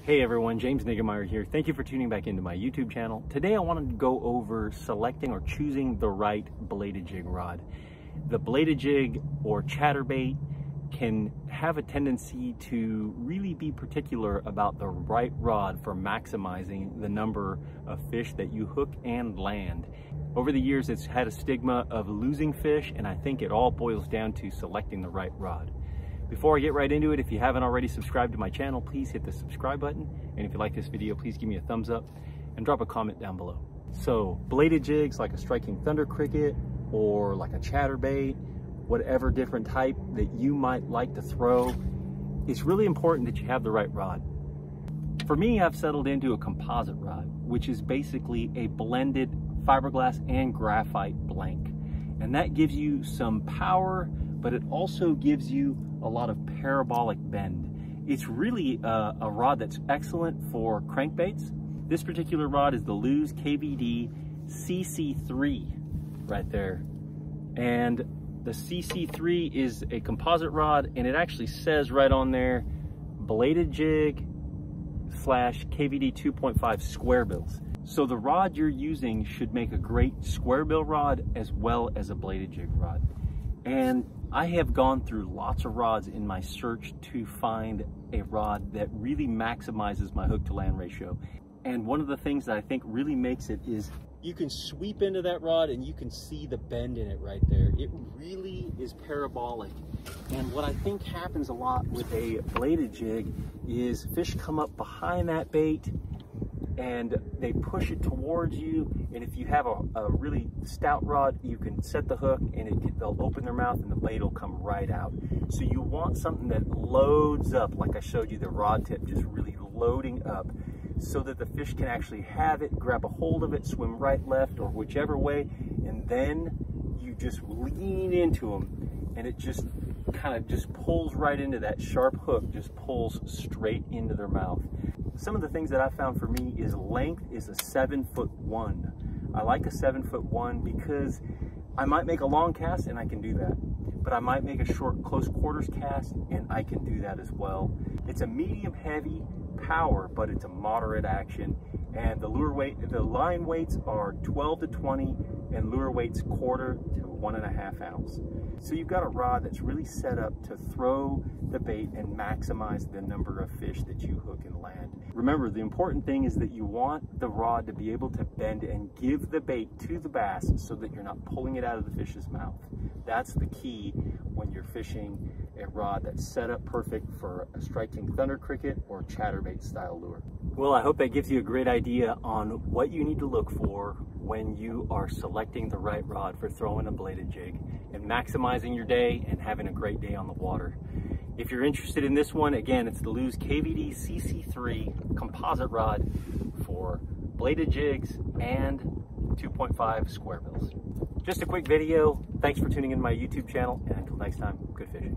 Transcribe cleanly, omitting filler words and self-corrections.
Hey everyone, James Niggemeyer here. Thank you for tuning back into my YouTube channel. Today I wanted to go over selecting or choosing the right bladed jig rod. The bladed jig or chatterbait can have a tendency to really be particular about the right rod for maximizing the number of fish that you hook and land. Over the years, it's had a stigma of losing fish, and I think it all boils down to selecting the right rod. Before I get right into it, if you haven't already subscribed to my channel, please hit the subscribe button. And if you like this video, please give me a thumbs up and drop a comment down below. So bladed jigs like a striking thunder cricket or like a chatterbait, whatever different type that you might like to throw, it's really important that you have the right rod. For me, I've settled into a composite rod, which is basically a blended fiberglass and graphite blank. And that gives you some power, but it also gives you a lot of parabolic bend. It's really a rod that's excellent for crankbaits. This particular rod is the Lew's KVD CC3 right there. And the CC3 is a composite rod, and it actually says right on there, bladed jig / KVD 2.5 square bills. So the rod you're using should make a great square bill rod as well as a bladed jig rod. And I have gone through lots of rods in my search to find a rod that really maximizes my hook to land ratio. And one of the things that I think really makes it is you can sweep into that rod and you can see the bend in it right there. It really is parabolic. And what I think happens a lot with a bladed jig is fish come up behind that bait and they push it towards you. And if you have a really stout rod, you can set the hook and they'll open their mouth and the bait will come right out. So you want something that loads up, like I showed you the rod tip, just really loading up so that the fish can actually have it, grab a hold of it, swim right, left, or whichever way, and then you just lean into them and it just kind of just pulls right into that sharp hook, just pulls straight into their mouth. Some of the things that I found for me is length is a 7'1". I like a 7'1" because I might make a long cast and I can do that, but I might make a short close quarters cast and I can do that as well. It's a medium heavy power, but it's a moderate action, and the lure weight, the line weights are 12 to 20 and lure weights 1/4 to 1.5 ounce. So you've got a rod that's really set up to throw the bait and maximize the number of fish that you hook and land. Remember, the important thing is that you want the rod to be able to bend and give the bait to the bass so that you're not pulling it out of the fish's mouth. That's the key when you're fishing a rod that's set up perfect for a striking thunder cricket or chatterbait style lure. Well, I hope that gives you a great idea on what you need to look for when you are selecting the right rod for throwing a bladed jig and maximizing your day and having a great day on the water. If you're interested in this one, again, it's the Lew's KVD CC3 composite rod for bladed jigs and 2.5 square bills. Just a quick video. Thanks for tuning in to my YouTube channel, and until next time, good fishing.